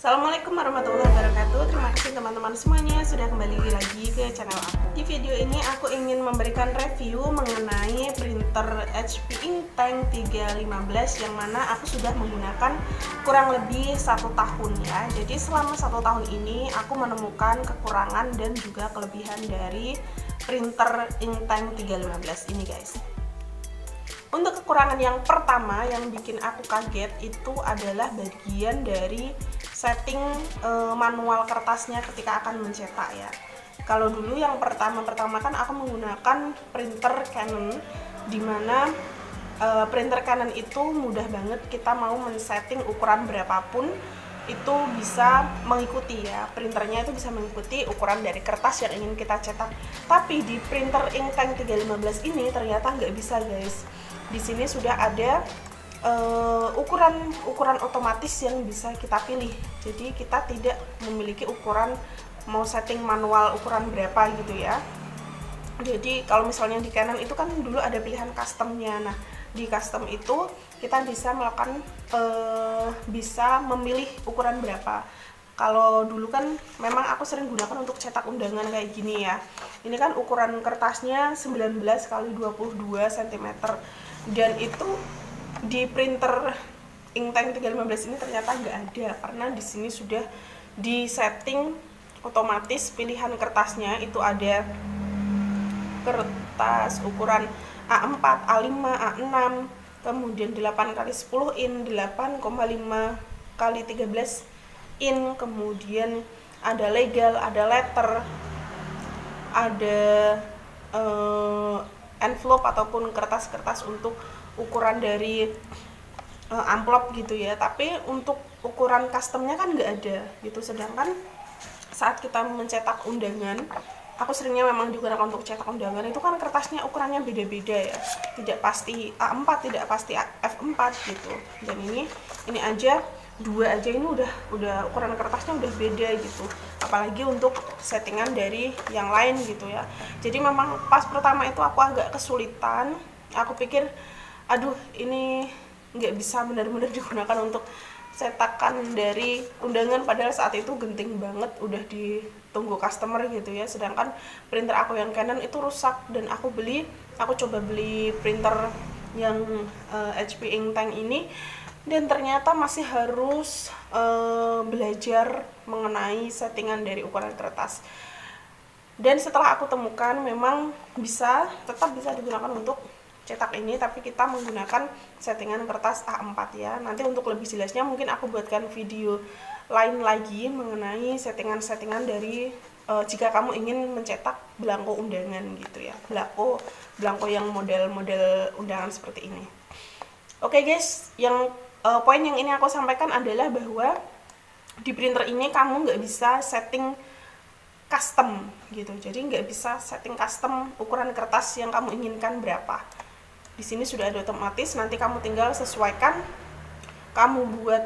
Assalamualaikum warahmatullahi wabarakatuh. Terima kasih teman-teman semuanya sudah kembali lagi ke channel aku. Di video ini aku ingin memberikan review mengenai printer HP Inktank 315 yang mana aku sudah menggunakan kurang lebih 1 tahun ya. Jadi selama 1 tahun ini aku menemukan kekurangan dan juga kelebihan dari printer Inktank 315 ini guys. Untuk kekurangan yang pertama yang bikin aku kaget itu adalah bagian dari setting manual kertasnya ketika akan mencetak ya. Kalau dulu yang pertama kan aku menggunakan printer Canon, dimana printer Canon itu mudah banget, kita mau men-setting ukuran berapapun itu bisa mengikuti ya, printernya itu bisa mengikuti ukuran dari kertas yang ingin kita cetak. Tapi di printer Inktank 315 ini ternyata nggak bisa guys. Di sini sudah ada ukuran otomatis yang bisa kita pilih. Jadi kita tidak memiliki ukuran mau setting manual ukuran berapa gitu ya. Jadi kalau misalnya di Canon itu kan dulu ada pilihan customnya. Nah di custom itu kita bisa melakukan bisa memilih ukuran berapa. Kalau dulu kan memang aku sering gunakan untuk cetak undangan kayak gini ya. Ini kan ukuran kertasnya 19 x 22 cm. Dan itu di printer Inktank 315 ini ternyata nggak ada, karena di sini sudah di setting otomatis pilihan kertasnya itu ada kertas ukuran A4, A5, A6, kemudian 8x10 in, 8,5 x 13 in, kemudian ada legal, ada letter, ada envelope ataupun kertas-kertas untuk ukuran dari amplop gitu ya. Tapi untuk ukuran customnya kan nggak ada gitu. Sedangkan saat kita mencetak undangan, aku seringnya memang digunakan untuk cetak undangan, itu kan kertasnya ukurannya beda-beda ya, tidak pasti A4, tidak pasti F4 gitu. Dan ini aja dua aja ini udah ukuran kertasnya udah beda gitu, apalagi untuk settingan dari yang lain gitu ya. Jadi memang pas pertama itu aku agak kesulitan, aku pikir aduh ini nggak bisa benar-benar digunakan untuk cetakan dari undangan, padahal saat itu genting banget, udah ditunggu customer gitu ya. Sedangkan printer aku yang Canon itu rusak, dan aku coba beli printer yang HP Inktank ini, dan ternyata masih harus belajar mengenai settingan dari ukuran kertas. Dan setelah aku temukan memang tetap bisa digunakan untuk cetak ini, tapi kita menggunakan settingan kertas A4 ya. Nanti untuk lebih jelasnya mungkin aku buatkan video lain lagi mengenai settingan-settingan dari jika kamu ingin mencetak belangko undangan gitu ya, belangko yang model-model undangan seperti ini. Oke guys, yang poin yang ini aku sampaikan adalah bahwa di printer ini kamu nggak bisa setting custom gitu. Jadi nggak bisa setting custom ukuran kertas yang kamu inginkan berapa. Di sini sudah ada otomatis, nanti kamu tinggal sesuaikan, kamu buat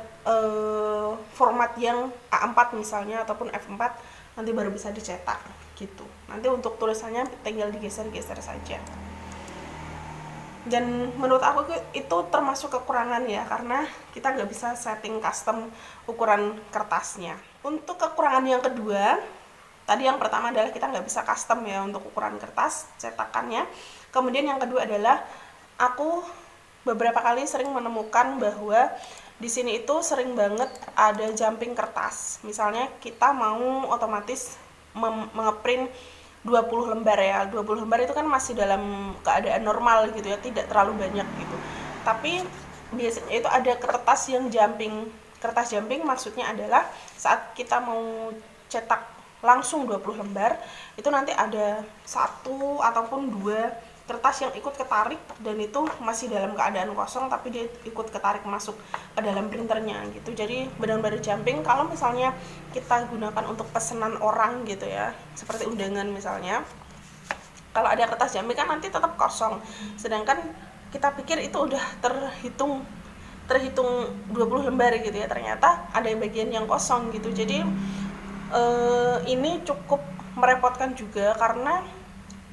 format yang A4 misalnya ataupun F4, nanti baru bisa dicetak gitu. Nanti untuk tulisannya tinggal digeser-geser saja. Dan menurut aku itu termasuk kekurangan ya, karena kita nggak bisa setting custom ukuran kertasnya. Untuk kekurangan yang kedua, tadi yang pertama adalah kita nggak bisa custom ya untuk ukuran kertas cetakannya. Kemudian yang kedua adalah aku beberapa kali sering menemukan bahwa di sini itu sering banget ada jumping kertas. Misalnya kita mau otomatis mengeprint 20 lembar ya. 20 lembar itu kan masih dalam keadaan normal gitu ya, tidak terlalu banyak gitu. Tapi biasanya itu ada kertas yang jumping. Kertas jumping maksudnya adalah saat kita mau cetak langsung 20 lembar, itu nanti ada 1 ataupun 2 kertas yang ikut ketarik, dan itu masih dalam keadaan kosong tapi dia ikut ketarik masuk ke dalam printernya gitu. Jadi benar-benar jumping. Kalau misalnya kita gunakan untuk pesanan orang gitu ya, seperti undangan misalnya, kalau ada kertas jumping kan nanti tetap kosong, sedangkan kita pikir itu udah terhitung 20 lembar gitu ya, ternyata ada bagian yang kosong gitu. Jadi ini cukup merepotkan juga, karena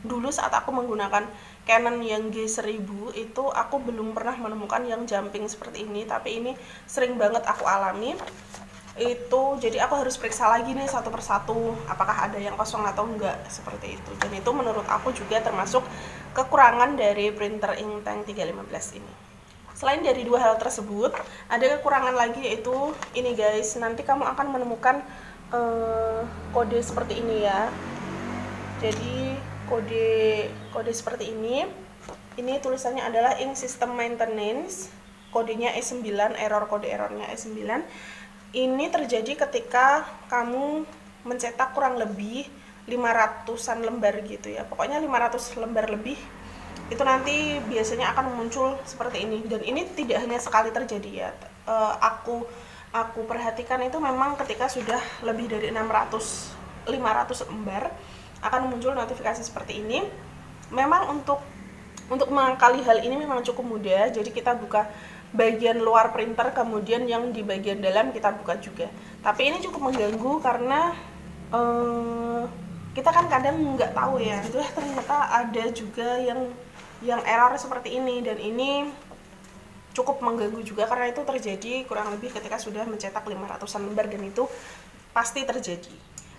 dulu saat aku menggunakan Canon yang G1000 itu aku belum pernah menemukan yang jumping seperti ini, tapi ini sering banget aku alami. Itu jadi aku harus periksa lagi nih satu persatu apakah ada yang kosong atau enggak, seperti itu. Dan itu menurut aku juga termasuk kekurangan dari printer Inktank 315 ini. Selain dari dua hal tersebut, ada kekurangan lagi, yaitu ini guys, nanti kamu akan menemukan kode seperti ini ya. Jadi kode seperti ini tulisannya adalah Ink System Maintenance, kodenya E9, kode errornya E9. Ini terjadi ketika kamu mencetak kurang lebih 500-an lembar gitu ya, pokoknya 500 lembar lebih, itu nanti biasanya akan muncul seperti ini. Dan ini tidak hanya sekali terjadi ya, aku perhatikan itu memang ketika sudah lebih dari 500 lembar akan muncul notifikasi seperti ini. Memang untuk mengakali hal ini memang cukup mudah, jadi kita buka bagian luar printer, kemudian yang di bagian dalam kita buka juga. Tapi ini cukup mengganggu karena kita kan kadang nggak tahu ya, itu ternyata ada juga yang error seperti ini, dan ini cukup mengganggu juga karena itu terjadi kurang lebih ketika sudah mencetak 500-an lembar, dan itu pasti terjadi.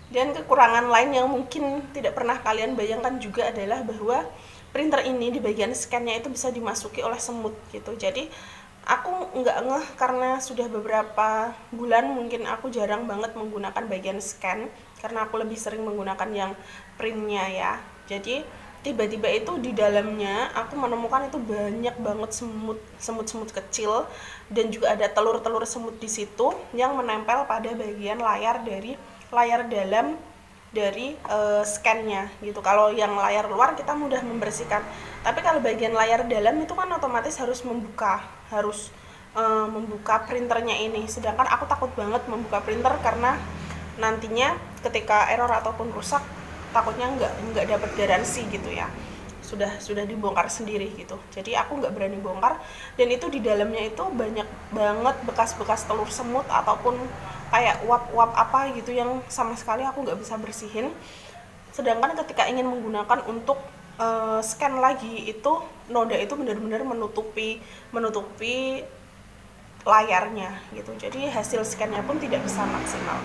Dan kekurangan lain yang mungkin tidak pernah kalian bayangkan juga adalah bahwa printer ini di bagian scan-nya itu bisa dimasuki oleh semut gitu. Jadi aku nggak ngeh karena sudah beberapa bulan mungkin aku jarang banget menggunakan bagian scan karena aku lebih sering menggunakan yang printnya ya. Jadi tiba-tiba itu di dalamnya aku menemukan itu banyak banget semut kecil, dan juga ada telur-telur semut di situ yang menempel pada bagian layar dalam dari scan-nya gitu. Kalau yang layar luar kita mudah membersihkan, tapi kalau bagian layar dalam itu kan otomatis harus membuka printernya ini. Sedangkan aku takut banget membuka printer karena nantinya ketika error ataupun rusak takutnya nggak dapat garansi gitu ya, sudah dibongkar sendiri gitu. Jadi aku nggak berani bongkar, dan itu di dalamnya itu banyak banget bekas-bekas telur semut ataupun kayak uap-uap apa gitu yang sama sekali aku nggak bisa bersihin. Sedangkan ketika ingin menggunakan untuk scan lagi, itu noda itu benar-benar menutupi layarnya gitu. Jadi hasil scan-nya pun tidak bisa maksimal.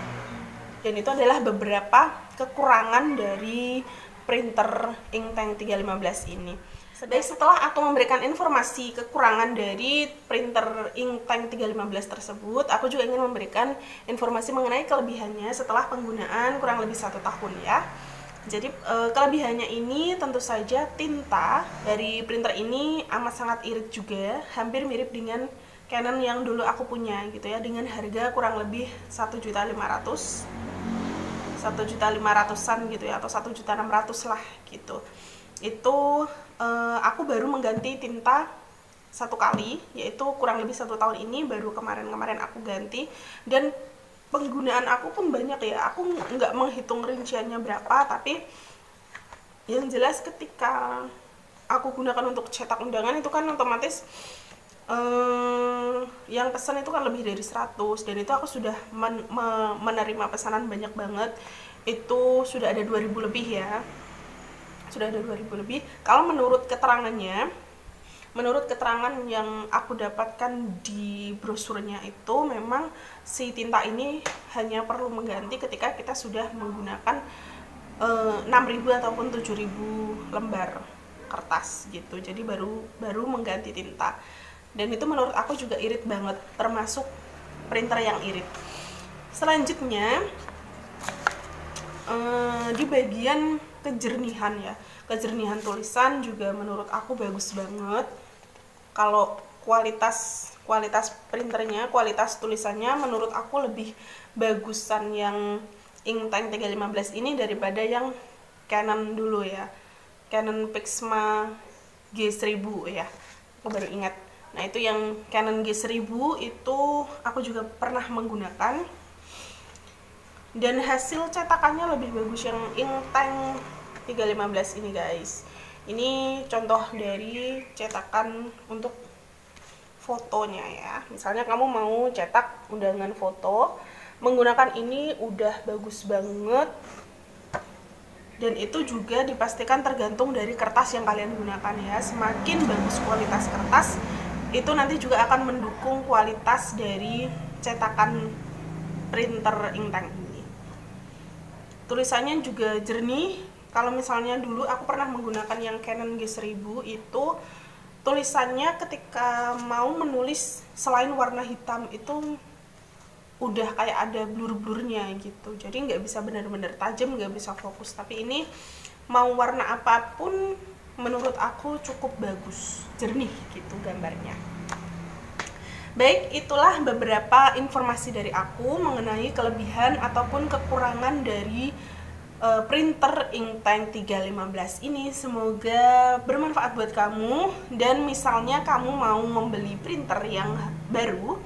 Dan itu adalah beberapa kekurangan dari printer Inktank 315 ini. Baik, setelah aku memberikan informasi kekurangan dari printer Inktank 315 tersebut, aku juga ingin memberikan informasi mengenai kelebihannya setelah penggunaan kurang lebih 1 tahun ya. Jadi kelebihannya ini tentu saja tinta dari printer ini amat sangat irit juga, hampir mirip dengan Canon yang dulu aku punya gitu ya, dengan harga kurang lebih 1.500.000-an gitu ya, atau 1.600.000 lah gitu. Itu aku baru mengganti tinta 1 kali, yaitu kurang lebih 1 tahun ini, baru kemarin aku ganti. Dan penggunaan aku pun banyak ya, aku nggak menghitung rinciannya berapa, tapi yang jelas ketika aku gunakan untuk cetak undangan itu kan otomatis yang pesan itu kan lebih dari 100, dan itu aku sudah menerima pesanan banyak banget. Itu sudah ada 2000 lebih ya, sudah ada 2000 lebih. Kalau menurut keterangan yang aku dapatkan di brosurnya itu, memang si tinta ini hanya perlu mengganti ketika kita sudah menggunakan 6.000 ataupun 7.000 lembar kertas gitu. Jadi baru mengganti tinta. Dan itu menurut aku juga irit banget, termasuk printer yang irit. Selanjutnya di bagian kejernihan ya, kejernihan tulisan juga menurut aku bagus banget. Kalau kualitas printernya, kualitas tulisannya menurut aku lebih bagusan yang Inktank 315 ini daripada yang Canon dulu ya, Canon Pixma G1000 ya, aku baru ingat. Nah itu yang Canon G1000 itu aku juga pernah menggunakan, dan hasil cetakannya lebih bagus yang Inktank 315 ini guys. Ini contoh dari cetakan untuk fotonya ya. Misalnya kamu mau cetak undangan foto, menggunakan ini udah bagus banget. Dan itu juga dipastikan tergantung dari kertas yang kalian gunakan ya. Semakin bagus kualitas kertas, itu nanti juga akan mendukung kualitas dari cetakan printer inktank ini. Tulisannya juga jernih. Kalau misalnya dulu aku pernah menggunakan yang Canon G1000 itu tulisannya ketika mau menulis selain warna hitam itu udah kayak ada blur-blurnya gitu, jadi nggak bisa benar-benar tajam, nggak bisa fokus. Tapi ini mau warna apapun menurut aku cukup bagus, jernih gitu gambarnya. Baik, itulah beberapa informasi dari aku mengenai kelebihan ataupun kekurangan dari printer inktank 315 ini. Semoga bermanfaat buat kamu, dan misalnya kamu mau membeli printer yang baru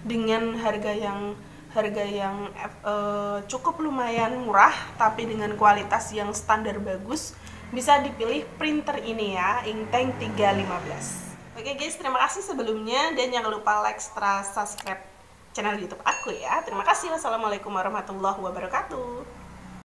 dengan harga yang cukup lumayan murah tapi dengan kualitas yang standar bagus, bisa dipilih printer ini ya, inktank 315. Oke guys, terima kasih sebelumnya, dan jangan lupa like, subscribe channel YouTube aku ya. Terima kasih. Wassalamualaikum warahmatullahi wabarakatuh.